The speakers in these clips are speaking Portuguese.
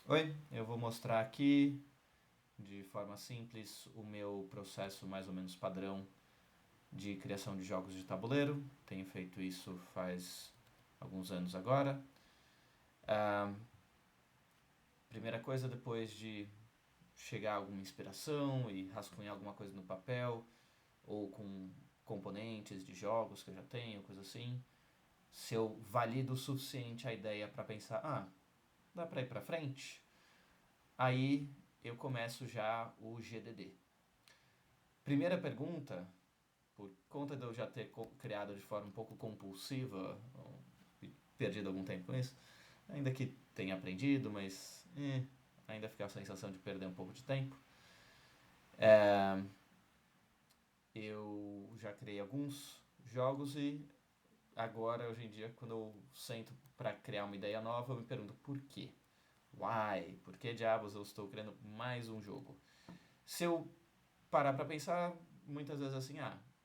Oi, eu vou mostrar aqui de forma simples o meu processo mais ou menos padrão de criação de jogos de tabuleiro. Tenho feito isso faz alguns anos agora. A primeira coisa, depois de chegar a alguma inspiração e rascunhar alguma coisa no papel ou com componentes de jogos que eu já tenho, coisa assim, se eu valido o suficiente a ideia para pensar, dá para ir para frente, aí eu começo já o GDD. Primeira pergunta, por conta de eu já ter criado de forma um pouco compulsiva e perdido algum tempo com isso, ainda que tenha aprendido, mas ainda fica a sensação de perder um pouco de tempo. Eu já criei alguns jogos e agora, hoje em dia, quando eu sento para criar uma ideia nova, eu me pergunto por quê? Why? Por que diabos eu estou criando mais um jogo? Se eu parar para pensar, muitas vezes assim,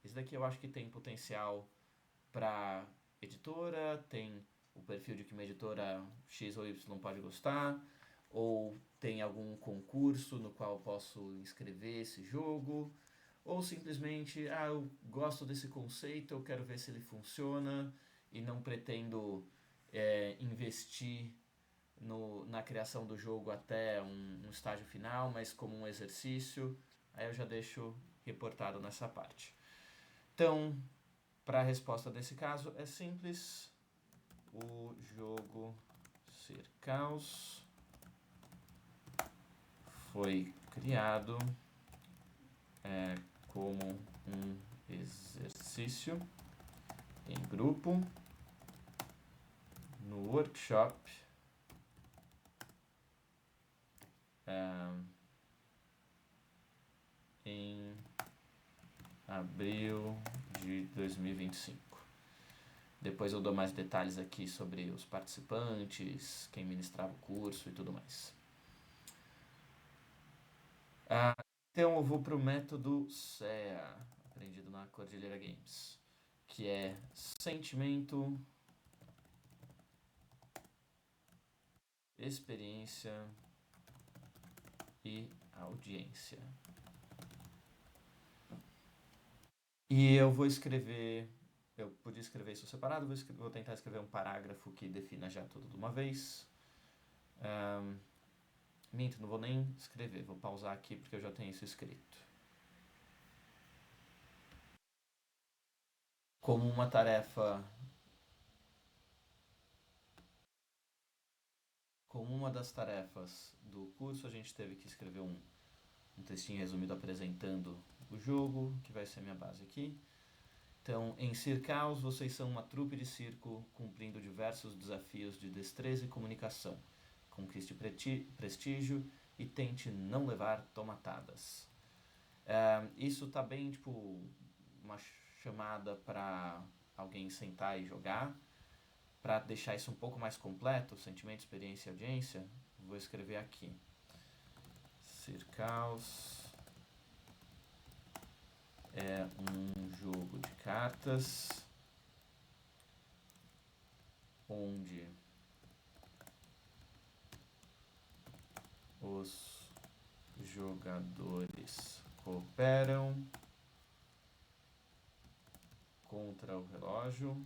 esse daqui eu acho que tem potencial para editora, tem o perfil de que uma editora X ou Y pode gostar, ou tem algum concurso no qual eu posso inscrever esse jogo, ou simplesmente, eu gosto desse conceito, eu quero ver se ele funciona e não pretendo investir na criação do jogo até um estágio final, mas como um exercício, aí eu já deixo reportado nessa parte. Então, para a resposta desse caso é simples. O jogo Ser Caos foi criado como um exercício em grupo no workshop em abril de 2025. Depois eu dou mais detalhes aqui sobre os participantes, quem ministrava o curso e tudo mais. Então eu vou para o método SEA, aprendido na Cordillera Games, que é sentimento, experiência e audiência. E eu vou escrever, eu podia escrever isso separado, vou tentar escrever um parágrafo que defina já tudo de uma vez. Minto, não vou nem escrever, vou pausar aqui porque eu já tenho isso escrito. Como uma tarefa, como uma das tarefas do curso, a gente teve que escrever um textinho resumido apresentando o jogo, que vai ser minha base aqui. Então, em Circaos, vocês são uma trupe de circo cumprindo diversos desafios de destreza e comunicação. Conquiste prestígio e tente não levar tomatadas. Isso tá bem, tipo, uma chamada para alguém sentar e jogar. Para deixar isso um pouco mais completo, sentimento, experiência e audiência, vou escrever aqui. Circaos é um jogo de cartas onde os jogadores cooperam contra o relógio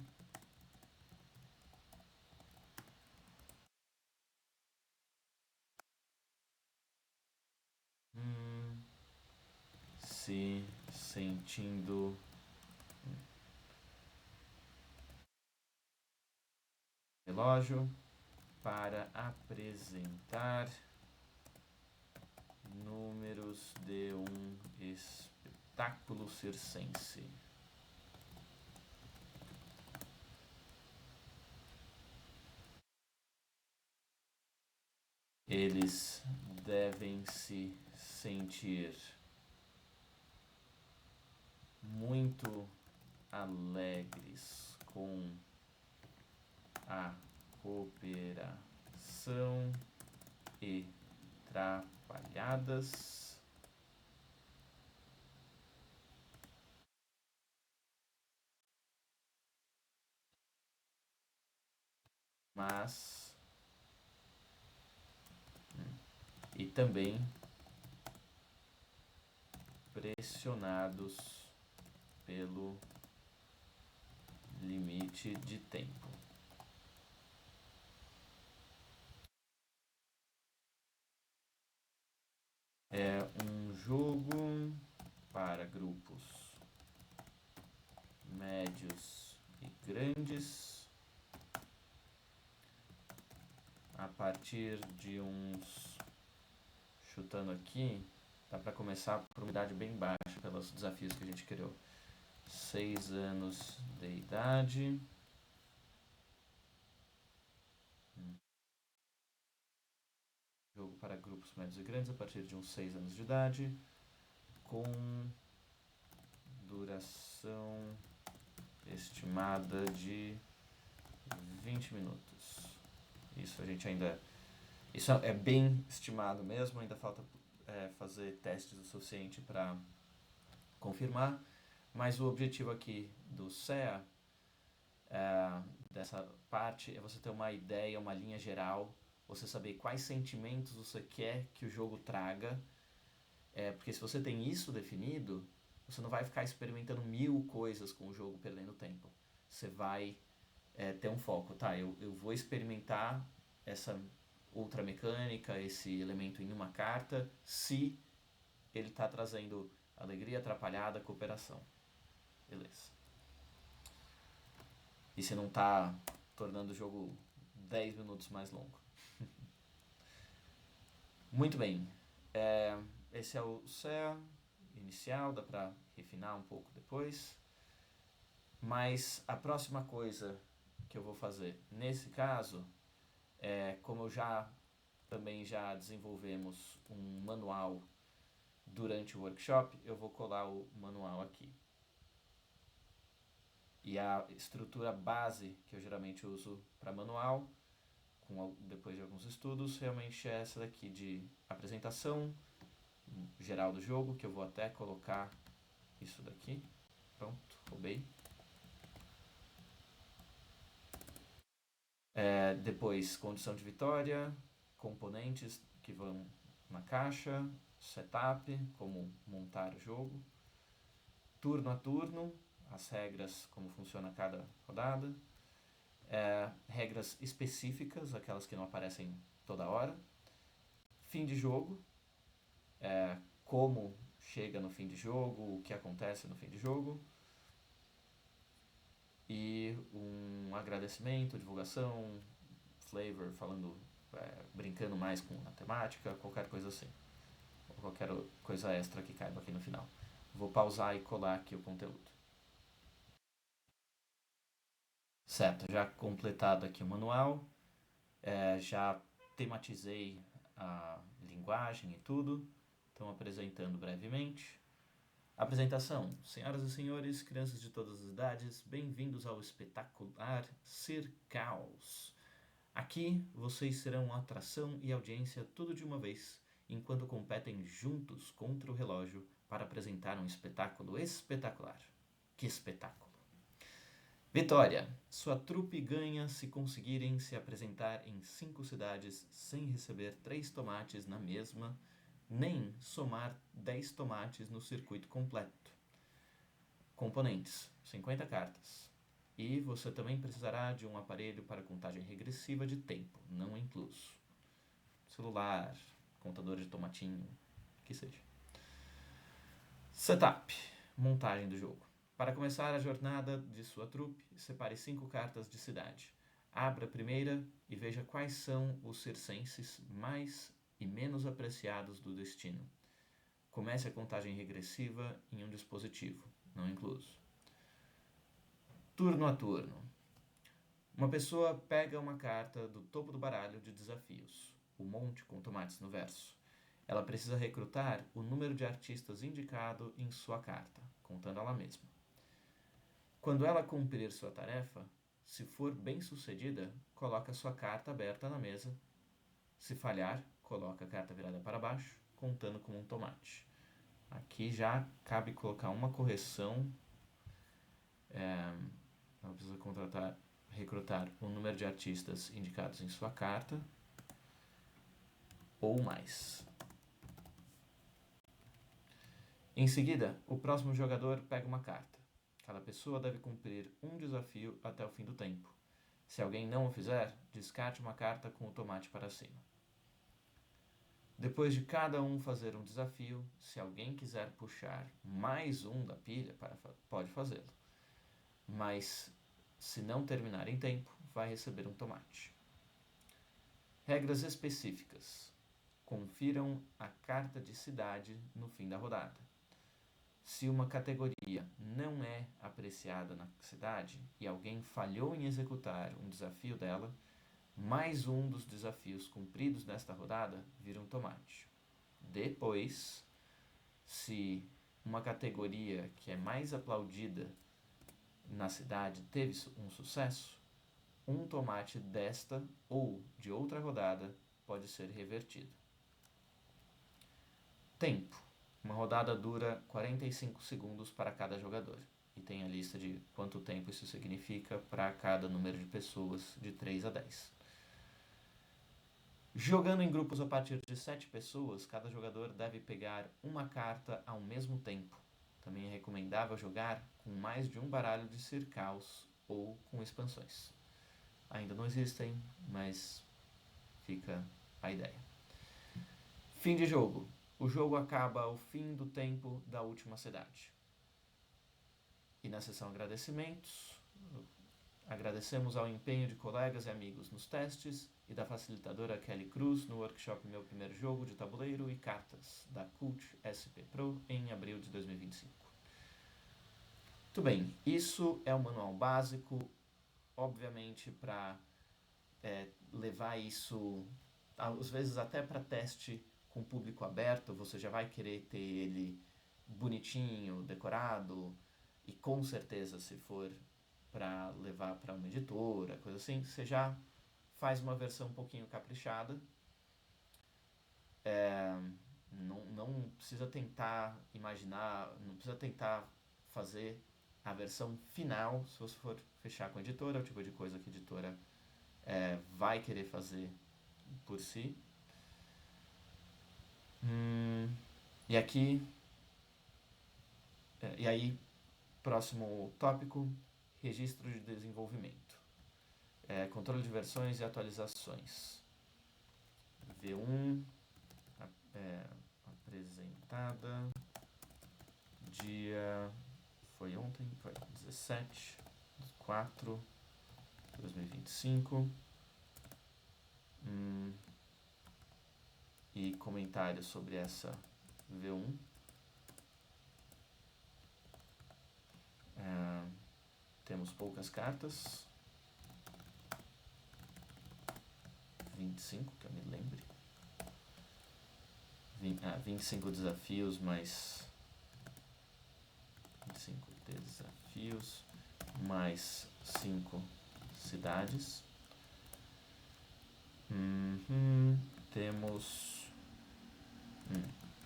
se sentindo relógio para apresentar números de um espetáculo circense. Eles devem se sentir muito alegres com a cooperação e trapalhadas, mas também pressionados pelo limite de tempo. É um jogo para grupos médios e grandes, a partir de uns, chutando aqui, dá para começar por uma idade bem baixa, pelos desafios que a gente criou. 6 anos de idade. Jogo para grupos médios e grandes a partir de uns 6 anos de idade, com duração estimada de 20 minutos. Isso a gente ainda... Isso é bem estimado mesmo, ainda falta fazer testes o suficiente para confirmar, mas o objetivo aqui do CEA, dessa parte, é você ter uma ideia, uma linha geral, você saber quais sentimentos você quer que o jogo traga, porque se você tem isso definido, você não vai ficar experimentando 1000 coisas com o jogo perdendo tempo. Você vai ter um foco, tá? Eu vou experimentar essa outra mecânica, esse elemento em uma carta, se ele está trazendo alegria, atrapalhada, cooperação. Beleza. E se não está tornando o jogo 10 minutos mais longo. Muito bem. Esse é o CEA inicial, dá para refinar um pouco depois. Mas a próxima coisa que eu vou fazer nesse caso, como também já desenvolvemos um manual durante o workshop, eu vou colar o manual aqui. E a estrutura base que eu geralmente uso para manual, depois de alguns estudos, realmente é essa daqui de apresentação geral do jogo, que eu vou até colocar isso daqui. Pronto, roubei. Depois, condição de vitória, componentes que vão na caixa, setup, como montar o jogo, turno a turno, as regras, como funciona cada rodada, regras específicas, aquelas que não aparecem toda hora, fim de jogo, como chega no fim de jogo, o que acontece no fim de jogo, e um agradecimento, divulgação, flavor, falando, brincando mais com a temática, qualquer coisa assim, ou qualquer coisa extra que caiba aqui no final. Vou pausar e colar aqui o conteúdo. Certo, já completado aqui o manual, já tematizei a linguagem e tudo, então apresentando brevemente. Apresentação. Senhoras e senhores, crianças de todas as idades, bem-vindos ao espetacular Ser Caos. Aqui vocês serão atração e audiência tudo de uma vez, enquanto competem juntos contra o relógio para apresentar um espetáculo espetacular. Que espetáculo! Vitória! Sua trupe ganha se conseguirem se apresentar em 5 cidades sem receber 3 tomates na mesma, nem somar 10 tomates no circuito completo. Componentes: 50 cartas. E você também precisará de um aparelho para contagem regressiva de tempo, não incluso. Celular, contador de tomatinho, que seja. Setup: montagem do jogo. Para começar a jornada de sua trupe, separe 5 cartas de cidade. Abra a primeira e veja quais são os circenses mais e menos apreciados do destino. Comece a contagem regressiva em um dispositivo, não incluso. Turno a turno. Uma pessoa pega uma carta do topo do baralho de desafios, o monte com tomates no verso. Ela precisa recrutar o número de artistas indicado em sua carta, contando ela mesma. Quando ela cumprir sua tarefa, se for bem sucedida, coloca sua carta aberta na mesa. Se falhar, coloca a carta virada para baixo, contando como um tomate. Aqui já cabe colocar uma correção. Ela precisa recrutar o número de artistas indicados em sua carta, ou mais. Em seguida, o próximo jogador pega uma carta. Cada pessoa deve cumprir um desafio até o fim do tempo. Se alguém não o fizer, descarte uma carta com o tomate para cima. Depois de cada um fazer um desafio, se alguém quiser puxar mais um da pilha, pode fazê-lo. Mas, se não terminar em tempo, vai receber um tomate. Regras específicas. Confiram a carta de cidade no fim da rodada. Se uma categoria não é apreciada na cidade e alguém falhou em executar um desafio dela, mais um dos desafios cumpridos nesta rodada vira um tomate. Depois, se uma categoria que é mais aplaudida na cidade teve um sucesso, um tomate desta ou de outra rodada pode ser revertido. Tempo. Uma rodada dura 45 segundos para cada jogador. E tem a lista de quanto tempo isso significa para cada número de pessoas, de 3 a 10. Jogando em grupos a partir de 7 pessoas, cada jogador deve pegar uma carta ao mesmo tempo. Também é recomendável jogar com mais de um baralho de circaus ou com expansões. Ainda não existem, mas fica a ideia. Fim de jogo. O jogo acaba ao fim do tempo da última cidade. E na sessão agradecimentos, agradecemos ao empenho de colegas e amigos nos testes e da facilitadora Kelly Cruz no workshop Meu Primeiro Jogo de Tabuleiro e Cartas, da Cult SP Pro, em abril de 2025. Muito bem, isso é o manual básico, obviamente para levar isso, às vezes até para teste com público aberto, você já vai querer ter ele bonitinho, decorado, e com certeza se for para levar para uma editora, coisa assim, você já faz uma versão um pouquinho caprichada. Não precisa tentar imaginar, não precisa tentar fazer a versão final se você for fechar com a editora, é o tipo de coisa que a editora vai querer fazer por si. E aqui, e aí, próximo tópico, registro de desenvolvimento. Controle de versões e atualizações. V1, apresentada, dia, foi ontem, foi 17/4/2025. E comentários sobre essa V1. Temos poucas cartas. 25, que eu me lembre. 25 desafios, mais 25 desafios, mais 5 cidades. Temos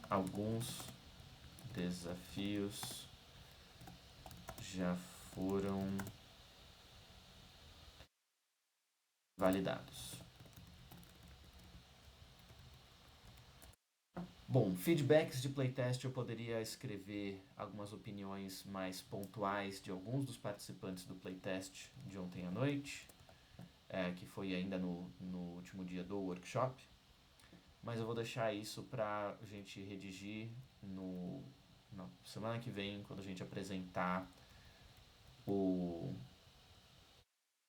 alguns desafios já foram validados. Bom, feedbacks de playtest, eu poderia escrever algumas opiniões mais pontuais de alguns dos participantes do playtest de ontem à noite, que foi ainda no último dia do workshop, mas eu vou deixar isso para a gente redigir na semana que vem, quando a gente apresentar o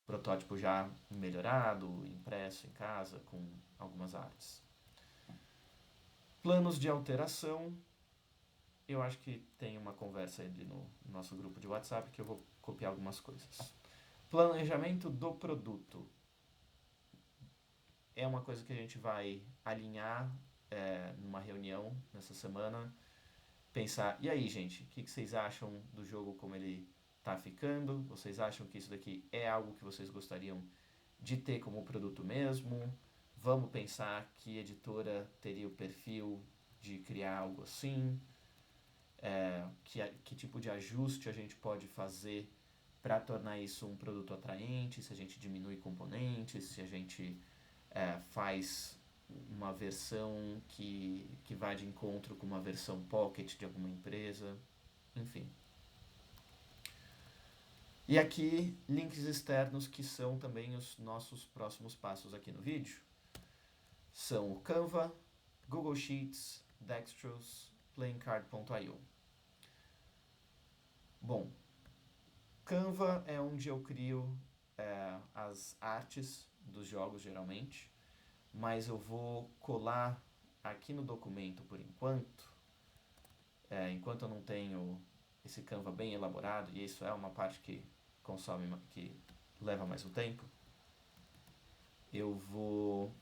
protótipo já melhorado, impresso em casa, com algumas artes. Planos de alteração, eu acho que tem uma conversa ali no nosso grupo de WhatsApp que eu vou copiar algumas coisas. Planejamento do produto. É uma coisa que a gente vai alinhar numa reunião nessa semana. Pensar, e aí gente, o que vocês acham do jogo como ele tá ficando? Vocês acham que isso daqui é algo que vocês gostariam de ter como produto mesmo? Vamos pensar que editora teria o perfil de criar algo assim? Que tipo de ajuste a gente pode fazer para tornar isso um produto atraente? Se a gente diminui componentes, se a gente faz uma versão que vai de encontro com uma versão Pocket de alguma empresa, enfim. E aqui, links externos que são também os nossos próximos passos aqui no vídeo. São o Canva, Google Sheets, Dextrose, PlayingCard.io. Bom, Canva é onde eu crio as artes dos jogos, geralmente, mas eu vou colar aqui no documento por enquanto, enquanto eu não tenho esse Canva bem elaborado, e isso é uma parte que consome, que leva mais um tempo, eu vou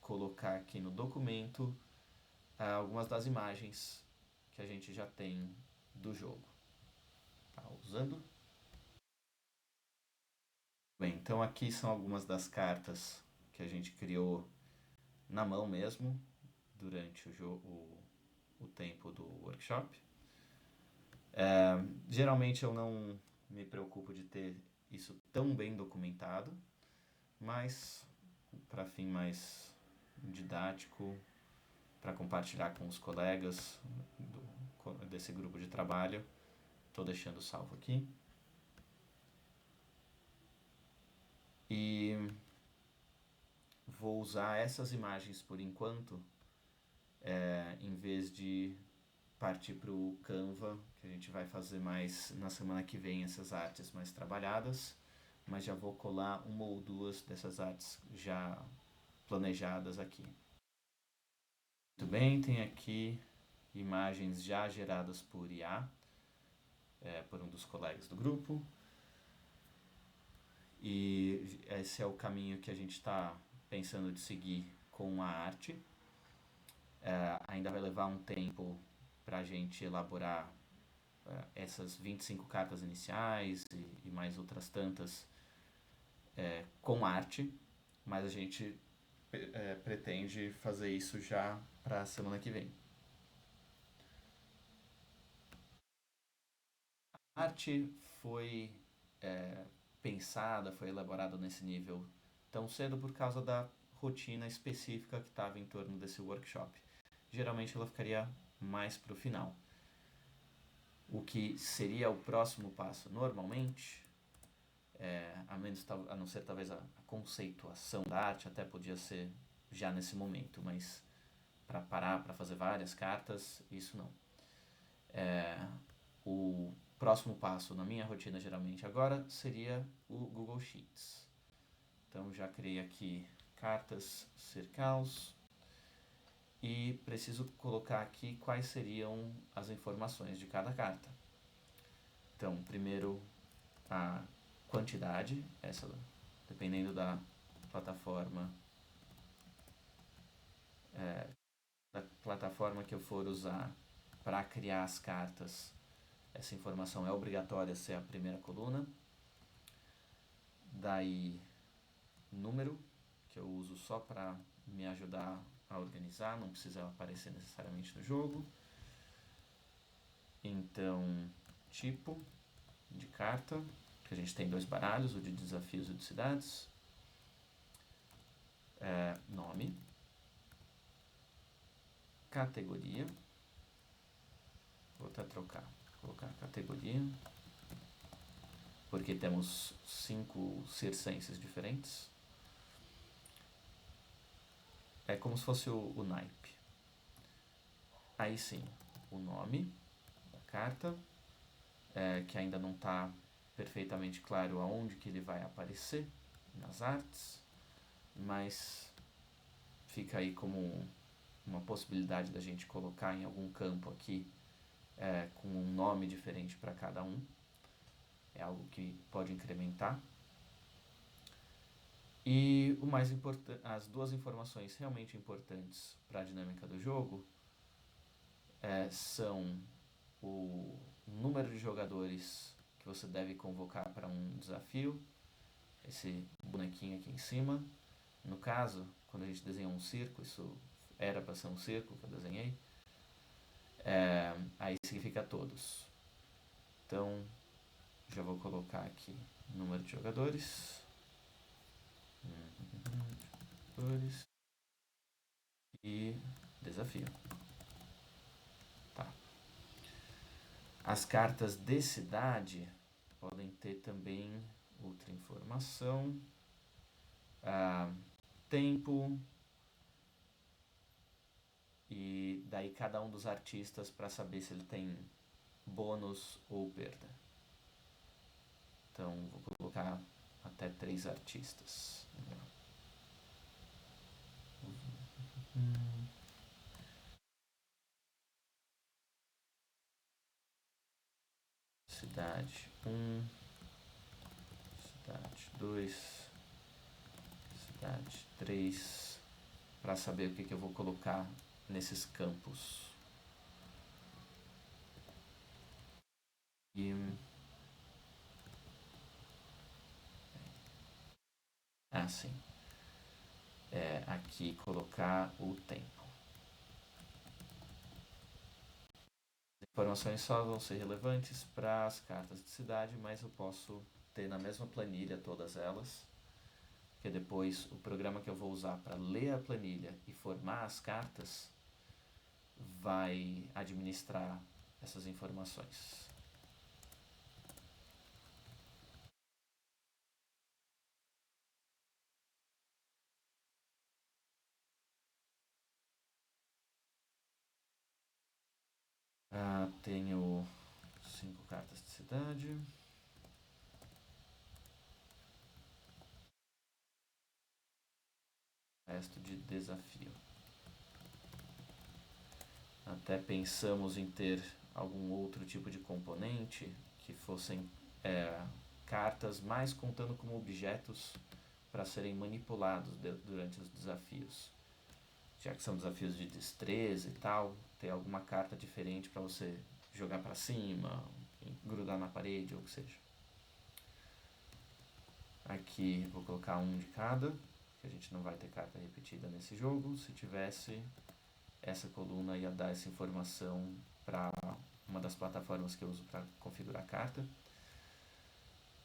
colocar aqui no documento algumas das imagens que a gente já tem do jogo. Tá usando? Bem, então aqui são algumas das cartas que a gente criou na mão mesmo durante o tempo do workshop. Geralmente eu não me preocupo de ter isso tão bem documentado, mas para fim mais didático, para compartilhar com os colegas desse grupo de trabalho, estou deixando salvo aqui. E vou usar essas imagens por enquanto, em vez de partir para o Canva, que a gente vai fazer mais na semana que vem, essas artes mais trabalhadas, mas já vou colar uma ou duas dessas artes já planejadas aqui. Muito bem, tem aqui imagens já geradas por IA, por um dos colegas do grupo. E esse é o caminho que a gente está pensando de seguir com a arte. Ainda vai levar um tempo para a gente elaborar essas 25 cartas iniciais e mais outras tantas com arte, mas a gente pretende fazer isso já para a semana que vem. A arte foi pensada, foi elaborada nesse nível tão cedo por causa da rotina específica que estava em torno desse workshop. Geralmente ela ficaria mais para o final. O que seria o próximo passo normalmente, a não ser talvez a conceituação da arte, até podia ser já nesse momento, mas para parar para fazer várias cartas, isso não. O próximo passo na minha rotina geralmente agora seria o Google Sheets. Então já criei aqui cartas circals e preciso colocar aqui quais seriam as informações de cada carta. Então, primeiro a quantidade, essa dependendo da plataforma que eu for usar para criar as cartas, essa informação é obrigatória ser a primeira coluna. Daí número, que eu uso só para me ajudar a organizar, não precisa aparecer necessariamente no jogo. Então, tipo de carta, que a gente tem dois baralhos, o de desafios e o de cidades. Nome. Categoria. Vou até colocar categoria, porque temos 5 circenses diferentes. É como se fosse o naipe. Aí sim, o nome da carta, que ainda não está perfeitamente claro aonde que ele vai aparecer nas artes, mas fica aí como uma possibilidade da gente colocar em algum campo aqui com um nome diferente para cada um. É algo que pode incrementar. E o mais importante, as duas informações realmente importantes para a dinâmica do jogo são o número de jogadores que você deve convocar para um desafio, esse bonequinho aqui em cima. No caso, quando a gente desenhou um circo, isso era para ser um circo que eu desenhei, aí significa todos. Então, já vou colocar aqui número de jogadores. e desafio. Tá. As cartas de cidade podem ter também outra informação. Tempo. E daí cada um dos artistas para saber se ele tem bônus ou perda. Então vou colocar até 3 artistas. Cidade 1, cidade 2, cidade 3, para saber o que eu vou colocar nesses campos. E sim. Aqui colocar o tempo. As informações só vão ser relevantes para as cartas de cidade, mas eu posso ter na mesma planilha todas elas, que depois o programa que eu vou usar para ler a planilha e formar as cartas vai administrar essas informações. Tenho 5 cartas de cidade. Resto de desafio. Até pensamos em ter algum outro tipo de componente que fossem cartas mais contando como objetos para serem manipulados durante os desafios. Já que são desafios de destreza e tal, ter alguma carta diferente para você jogar para cima, grudar na parede ou o que seja. Aqui vou colocar um de cada, que a gente não vai ter carta repetida nesse jogo. Se tivesse, essa coluna ia dar essa informação para uma das plataformas que eu uso para configurar a carta.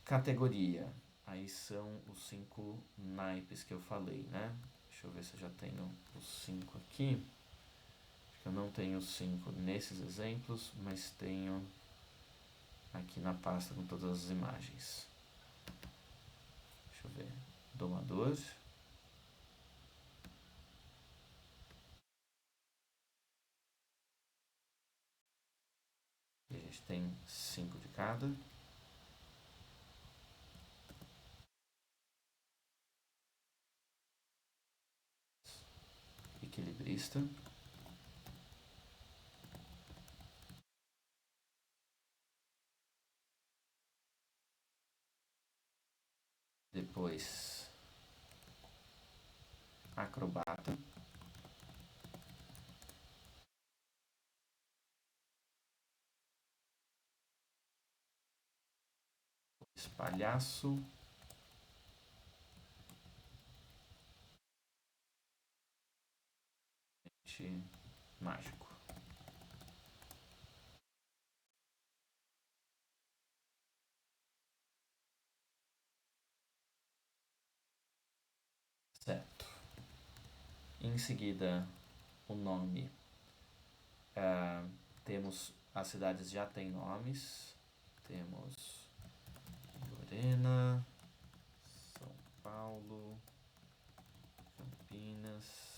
Categoria. Aí são os 5 naipes que eu falei, né? Deixa eu ver se eu já tenho os 5 aqui. Acho que eu não tenho os 5 nesses exemplos, mas tenho aqui na pasta com todas as imagens. Deixa eu ver. Domador. E a gente tem 5 de cada. Equilibrista. Depois, acrobata. Palhaço. Mágico. Certo. Em seguida, o nome. Temos as cidades já têm nomes. Temos Lorena, São Paulo, Campinas.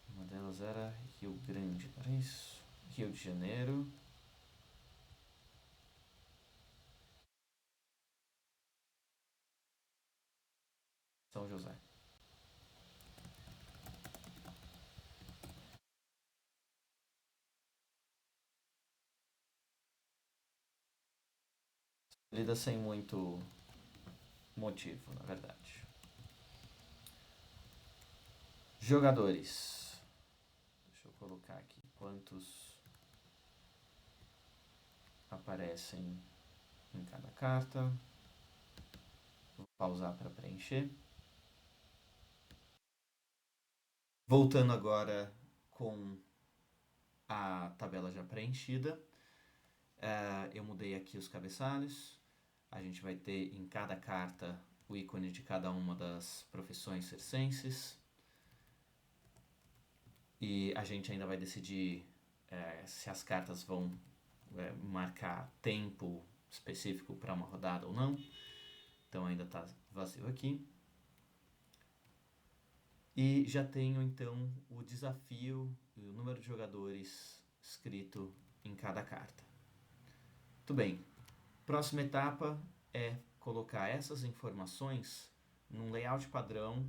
Uma delas era Rio Grande, para isso. Rio de Janeiro. São José. Lida sem muito motivo, na verdade. Jogadores. Deixa eu colocar aqui quantos aparecem em cada carta. Vou pausar para preencher. Voltando agora com a tabela já preenchida. Eu mudei aqui os cabeçalhos. A gente vai ter em cada carta o ícone de cada uma das profissões circenses. E a gente ainda vai decidir se as cartas vão marcar tempo específico para uma rodada ou não. Então ainda está vazio aqui. E já tenho então o desafio e o número de jogadores escrito em cada carta. Muito bem. Próxima etapa é colocar essas informações num layout padrão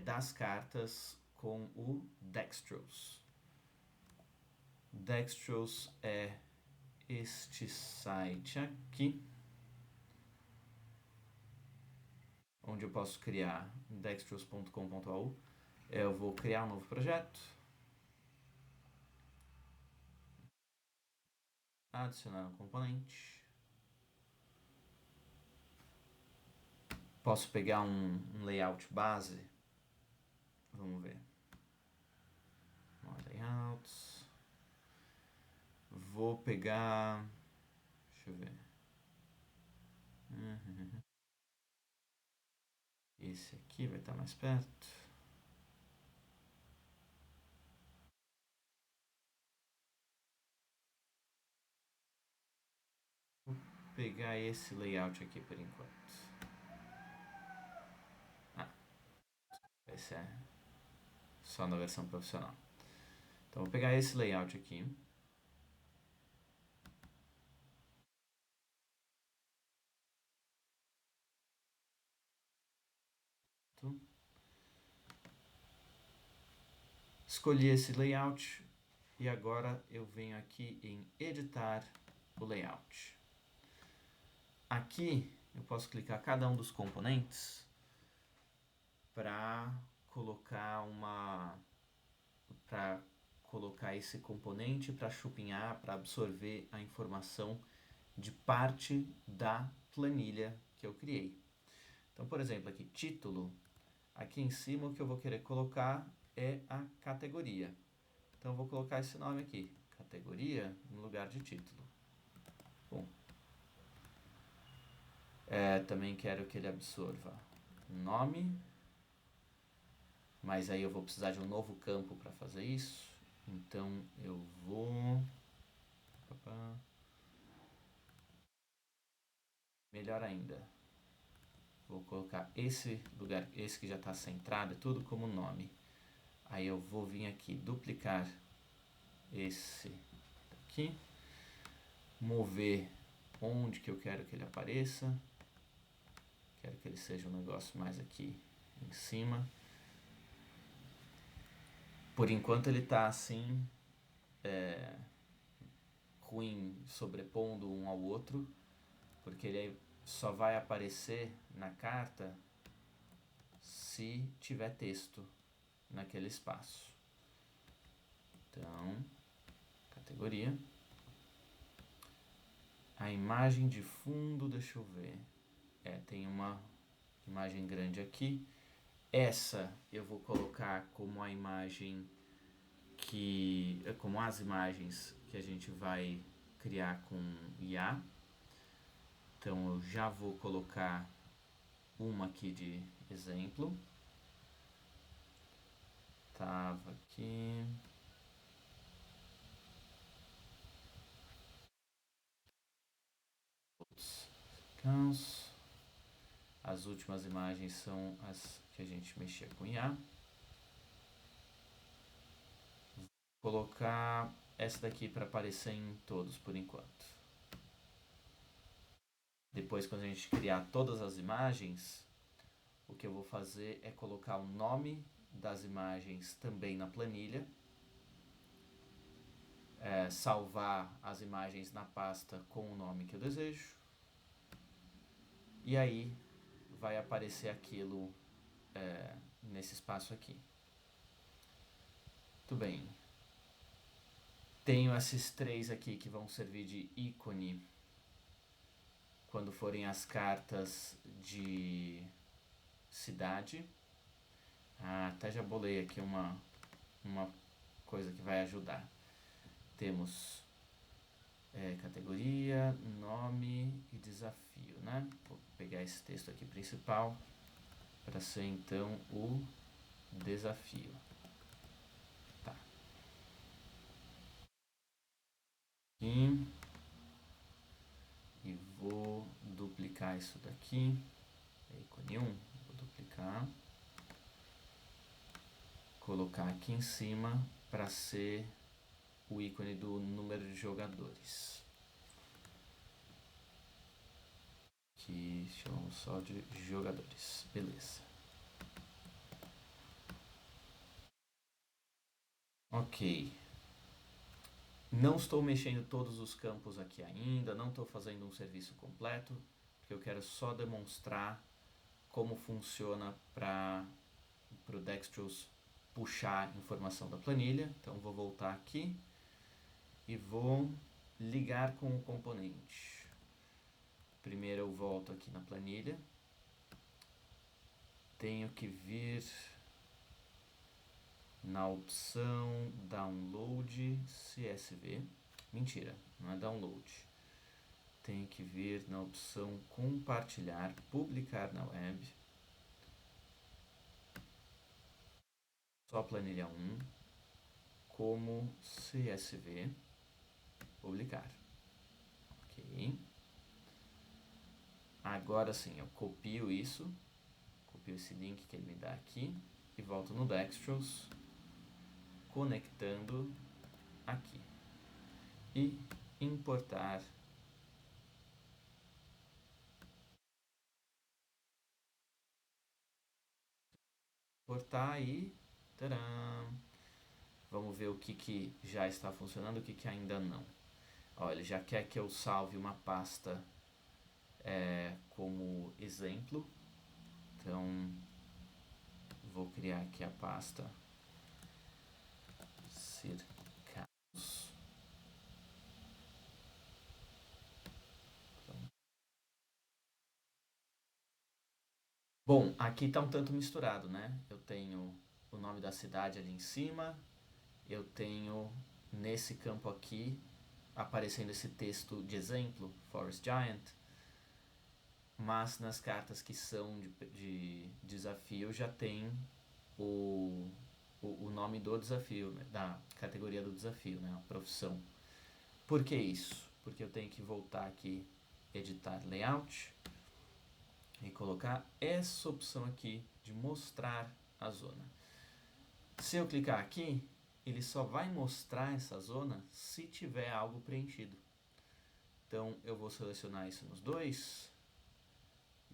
das cartas com o Dextrose. Dextrose é este site aqui, onde eu posso criar dextrose.com.au. Eu vou criar um novo projeto, adicionar um componente. Posso pegar um layout base. Vamos ver. Layouts. Vou pegar. Deixa eu ver. Esse aqui vai estar mais perto. Vou pegar esse layout aqui por enquanto. Esse é só na versão profissional. Então vou pegar esse layout aqui. Escolhi esse layout e agora eu venho aqui em editar o layout. Aqui eu posso clicar cada um dos componentes para colocar esse componente para chupinhar, para absorver a informação de parte da planilha que eu criei. Então, por exemplo, aqui título, aqui em cima o que eu vou querer colocar é a categoria. Então eu vou colocar esse nome aqui, categoria, no lugar de título. Bom, também quero que ele absorva nome, mas aí eu vou precisar de um novo campo para fazer isso. Então eu vou... Melhor ainda, vou colocar esse lugar, esse que já está centrado, tudo como nome. Aí eu vou vir aqui, duplicar esse aqui, mover onde que eu quero que ele apareça. Quero que ele seja um negócio mais aqui em cima. Por enquanto ele está assim, ruim, sobrepondo um ao outro, porque ele só vai aparecer na carta se tiver texto naquele espaço. Então, categoria. A imagem de fundo, deixa eu ver. Tem uma imagem grande aqui. Essa eu vou colocar como a imagem como as imagens que a gente vai criar com IA. Então eu já vou colocar uma aqui de exemplo. Tava aqui. As últimas imagens são as que a gente mexia com IA. Vou colocar essa daqui para aparecer em todos por enquanto. Depois, quando a gente criar todas as imagens, o que eu vou fazer é colocar o nome das imagens também na planilha, salvar as imagens na pasta com o nome que eu desejo, e aí vai aparecer aquilo nesse espaço aqui. Muito bem. Tenho esses três aqui que vão servir de ícone quando forem as cartas de cidade. Até já bolei aqui uma coisa que vai ajudar. Temos categoria, nome e desafio, né? Vou pegar esse texto aqui principal para ser então o desafio. Tá. E vou duplicar isso daqui. Ícone 1, vou duplicar. Colocar aqui em cima para ser o ícone do número de jogadores. Aqui chamamos só de jogadores. Beleza. Ok. Não estou mexendo todos os campos aqui ainda, não estou fazendo um serviço completo, porque eu quero só demonstrar como funciona para o Dextrose puxar informação da planilha. Então vou voltar aqui e vou ligar com o componente. Primeiro eu volto aqui na planilha. Tenho que vir na opção Download CSV. Mentira, não é Download. Tem que vir na opção Compartilhar, Publicar na web. Só planilha 1, como CSV, publicar. Ok. Agora sim, eu copio isso, copio esse link que ele me dá aqui e volto no Dextrose, conectando aqui. E importar e tcharam! Vamos ver o que já está funcionando e o que ainda não. Ó, ele já quer que eu salve uma pasta como exemplo. Então, vou criar aqui a pasta Circados. Bom, aqui está um tanto misturado, né? Eu tenho o nome da cidade ali em cima, eu tenho nesse campo aqui aparecendo esse texto de exemplo, Forest Giant, mas nas cartas que são de desafio já tem o nome do desafio, né? Da categoria do desafio, né? A profissão. Por que isso? Porque eu tenho que voltar aqui, editar layout e colocar essa opção aqui de mostrar a zona. Se eu clicar aqui, ele só vai mostrar essa zona se tiver algo preenchido. Então eu vou selecionar isso nos dois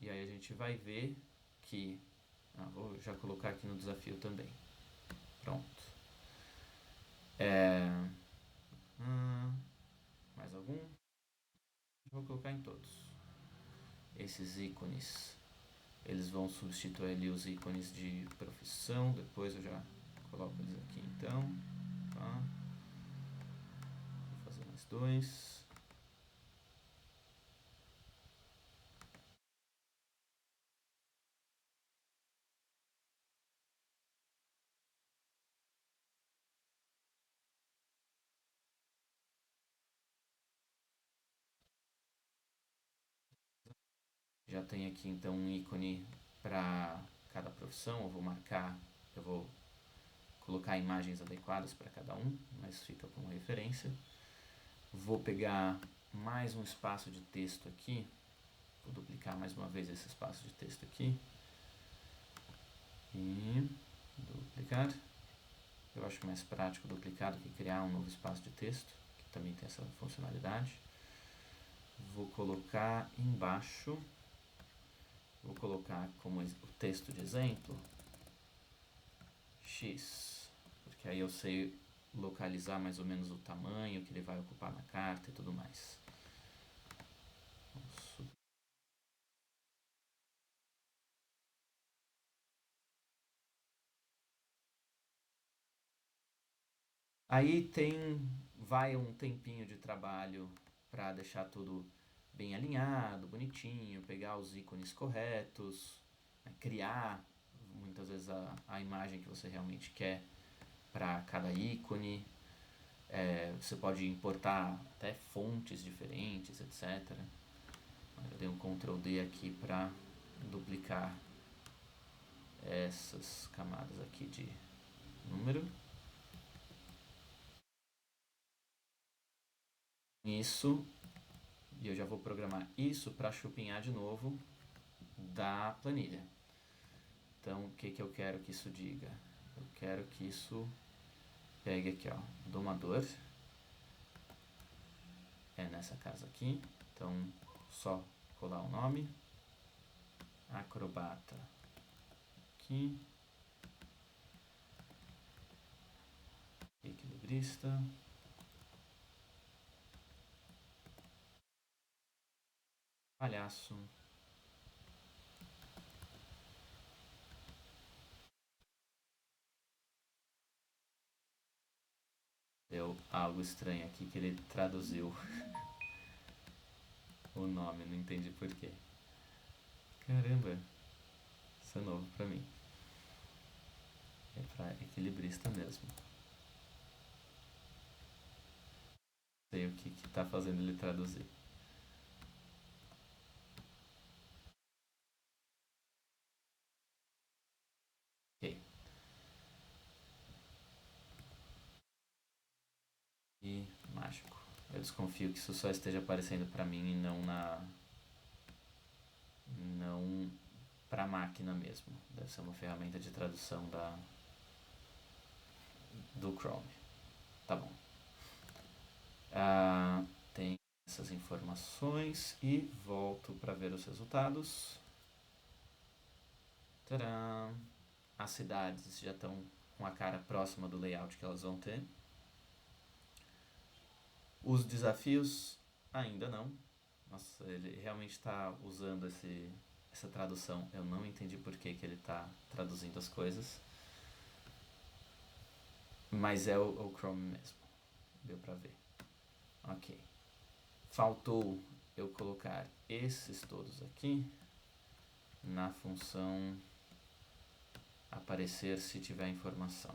e aí a gente vai ver que vou já colocar aqui no desafio também. Pronto. Mais algum? Vou colocar em todos. Esses ícones, eles vão substituir ali os ícones de profissão. Depois eu já coloco eles aqui então. Tá? Vou fazer mais dois. Já tem aqui então um ícone para cada profissão. Eu vou marcar, eu vou colocar imagens adequadas para cada um, mas fica como referência. Vou pegar mais um espaço de texto aqui. Vou duplicar mais uma vez esse espaço de texto aqui. E duplicar. Eu acho mais prático duplicar do que criar um novo espaço de texto, que também tem essa funcionalidade. Vou colocar embaixo, vou colocar como o texto de exemplo, X, porque aí eu sei localizar mais ou menos o tamanho que ele vai ocupar na carta e tudo mais. Aí vai um tempinho de trabalho para deixar tudo bem alinhado, bonitinho, pegar os ícones corretos, né, criar muitas vezes a imagem que você realmente quer para cada ícone. Você pode importar até fontes diferentes, etc. Eu dei um Ctrl D aqui para duplicar essas camadas aqui de número. isso, e eu já vou programar isso para chupinhar de novo da planilha. Então, o que eu quero que isso diga? Eu quero que isso pegue aqui, ó, domador. É nessa casa aqui. Então, só colar o nome. Acrobata aqui. Equilibrista. Palhaço. Deu algo estranho aqui que ele traduziu o nome, não entendi porquê. Caramba, isso é novo pra mim. É pra equilibrista mesmo. Não sei o que tá fazendo ele traduzir. Ok. E mágico. Eu desconfio que isso só esteja aparecendo pra mim e não não pra máquina mesmo. Deve ser uma ferramenta de tradução do Chrome. Tá bom. Tem essas informações e volto para ver os resultados. Tcharam! As cidades já estão com a cara próxima do layout que elas vão ter. Os desafios ainda não. Nossa, ele realmente está usando essa tradução. Eu não entendi por que ele está traduzindo as coisas. Mas é o Chrome mesmo. Deu para ver. Ok. Faltou eu colocar esses todos aqui na função aparecer se tiver informação.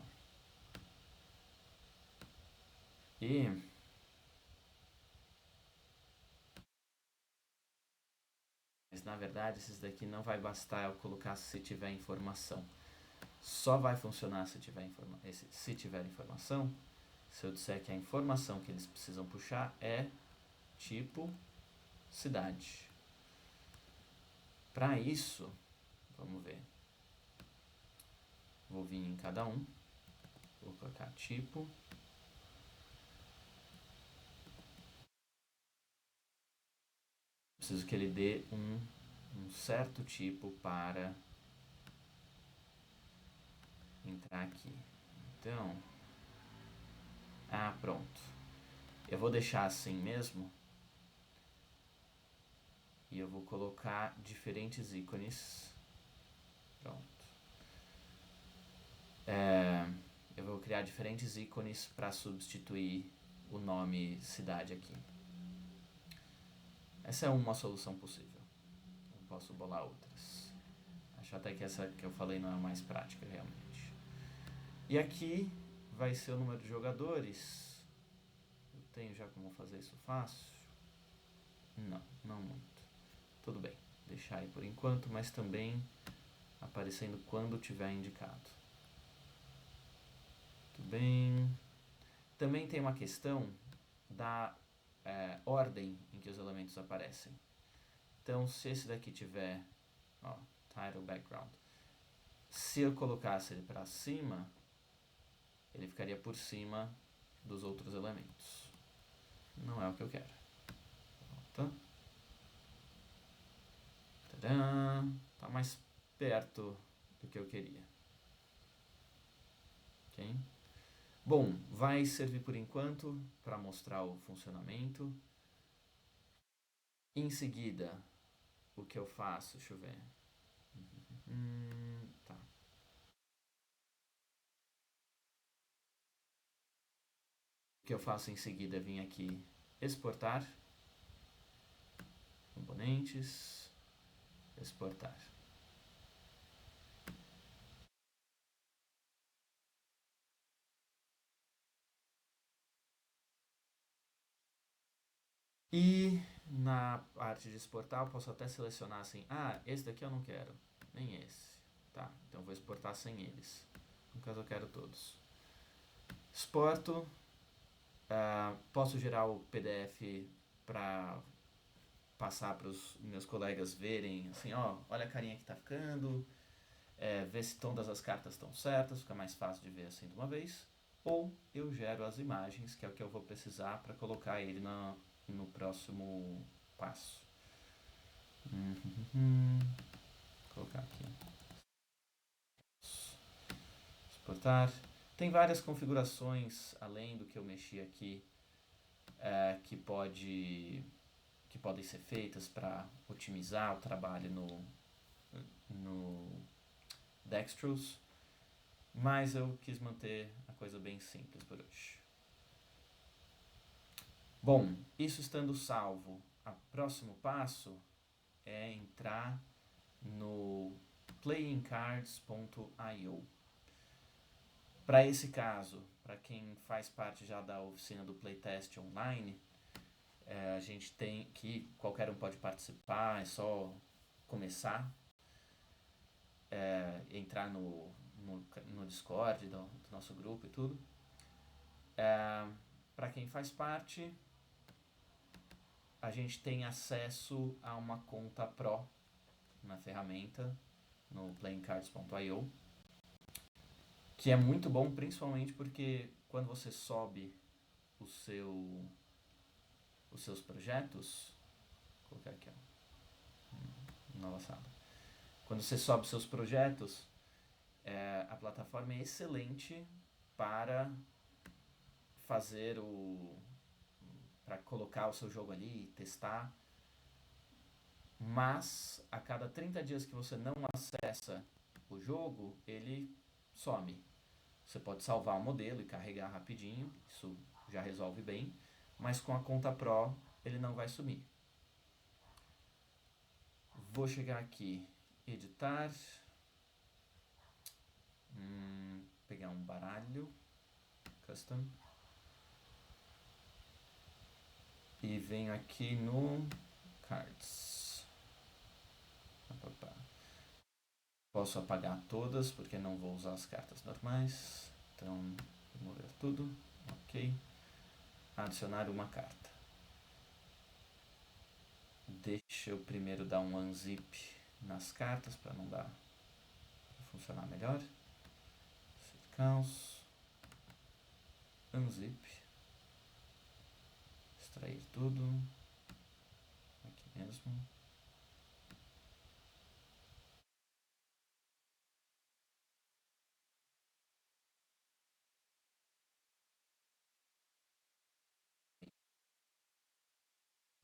Mas na verdade esses daqui não vai bastar eu colocar se tiver informação. Só vai funcionar se tiver informação se eu disser que a informação que eles precisam puxar é tipo cidade. Para isso, vamos ver. Vou vir em cada um. Vou colocar tipo. Preciso que ele dê um certo tipo para entrar aqui. Então, pronto. Eu vou deixar assim mesmo. E eu vou colocar diferentes ícones. Pronto. Eu vou criar diferentes ícones para substituir o nome cidade aqui. Essa é uma solução possível. Eu posso bolar outras. Acho até que essa que eu falei não é a mais prática realmente. E aqui vai ser o número de jogadores. Eu tenho já como fazer isso fácil? Não muito. Tudo bem, deixar aí por enquanto, mas também aparecendo quando tiver indicado. Tudo bem. Também tem uma questão da ordem em que os elementos aparecem. Então, se esse daqui tiver, title, background, se eu colocasse ele para cima, ele ficaria por cima dos outros elementos. Não é o que eu quero. Pronto. Tadã! Tá mais perto do que eu queria. Ok? Bom, vai servir por enquanto para mostrar o funcionamento. Em seguida, o que eu faço? Deixa eu ver. Tá. O que eu faço em seguida é vir aqui exportar, componentes, exportar. E na parte de exportar eu posso até selecionar assim, esse daqui eu não quero, nem esse. Tá, então eu vou exportar sem eles. No caso eu quero todos. Exporto. Posso gerar o PDF para passar para os meus colegas verem, assim, ó, olha a carinha que tá ficando, ver se todas as cartas estão certas, fica mais fácil de ver assim de uma vez. Ou eu gero as imagens, que é o que eu vou precisar para colocar ele no próximo passo. Vou colocar aqui. Exportar. Tem várias configurações, além do que eu mexi aqui, que podem ser feitas para otimizar o trabalho no Dextrose, mas eu quis manter a coisa bem simples por hoje. Bom, isso estando salvo, o próximo passo é entrar no playingcards.io. Para esse caso, para quem faz parte já da oficina do Playtest Online, a gente tem que qualquer um pode participar, é só começar, entrar no Discord do nosso grupo e tudo. Para quem faz parte, a gente tem acesso a uma conta Pro na ferramenta, no playingcards.io, que é muito bom, principalmente porque quando você sobe os seus projetos, vou colocar aqui, ó, nova sala. Quando você sobe seus projetos, a plataforma é excelente para fazer para colocar o seu jogo ali, testar. Mas a cada 30 dias que você não acessa o jogo, ele some. Você pode salvar o modelo e carregar rapidinho, isso já resolve bem, mas com a conta Pro ele não vai sumir. Vou chegar aqui, editar, pegar um baralho, custom, e venho aqui no cards. Posso apagar todas porque não vou usar as cartas normais, então remover tudo, ok. Adicionar uma carta. Deixa eu primeiro dar um unzip nas cartas para não dar para funcionar melhor. Sequence, unzip, extrair tudo, aqui mesmo.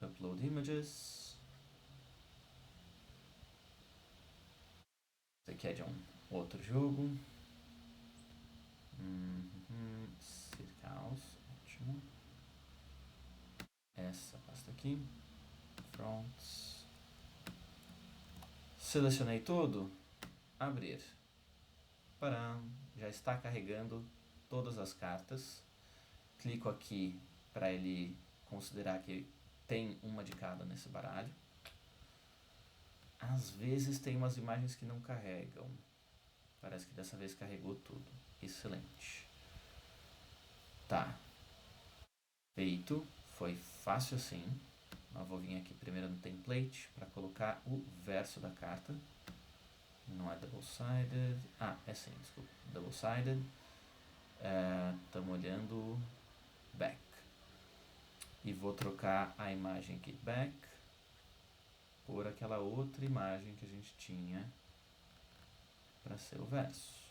Upload images. Isso aqui é de um outro jogo. Circaus, ótimo. Essa pasta aqui. Fronts. Selecionei tudo. Abrir. Param. Já está carregando todas as cartas. Clico aqui para ele considerar que tem uma de cada nesse baralho. Às vezes tem umas imagens que não carregam. Parece que dessa vez carregou tudo. Excelente. Tá. Feito. Foi fácil assim. Eu vou vir aqui primeiro no template para colocar o verso da carta. Não é double-sided. É sim, desculpa. Double-sided. Estamos olhando back. E vou trocar a imagem aqui back por aquela outra imagem que a gente tinha para ser o verso.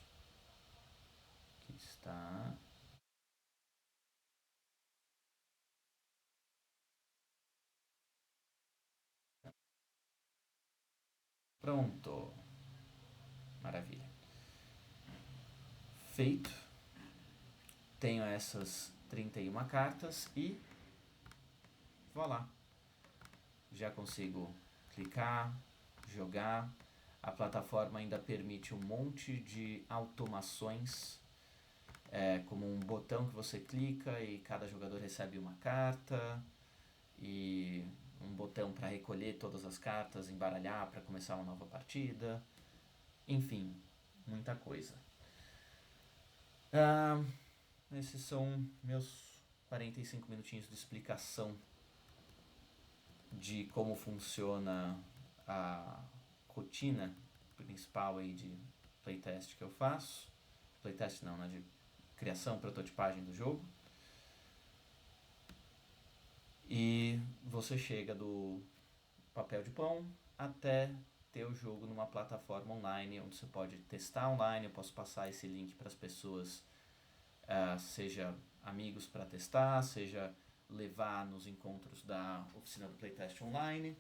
Aqui está. Pronto. Maravilha. Feito. Tenho essas 31 cartas e vou lá. Já consigo clicar, jogar. A plataforma ainda permite um monte de automações, como um botão que você clica e cada jogador recebe uma carta, e um botão para recolher todas as cartas, embaralhar para começar uma nova partida. Enfim, muita coisa. Esses são meus 45 minutinhos de explicação de como funciona a rotina principal aí de playtest que eu faço. Playtest não, né? De criação, prototipagem do jogo. E você chega do papel de pão até ter o jogo numa plataforma online, onde você pode testar online. Eu posso passar esse link para as pessoas, seja amigos para testar, seja levar nos encontros da oficina do Playtest Online,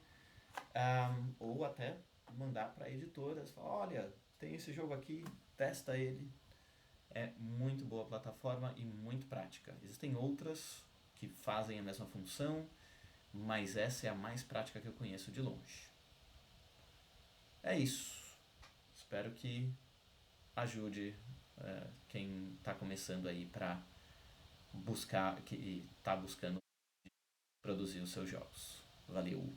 ou até mandar para editoras, falar, olha, tem esse jogo aqui, testa ele. É muito boa a plataforma e muito prática. Existem outras que fazem a mesma função, mas essa é a mais prática que eu conheço de longe. É isso. Espero que ajude quem está começando aí para buscar, que está buscando produzir os seus jogos. Valeu!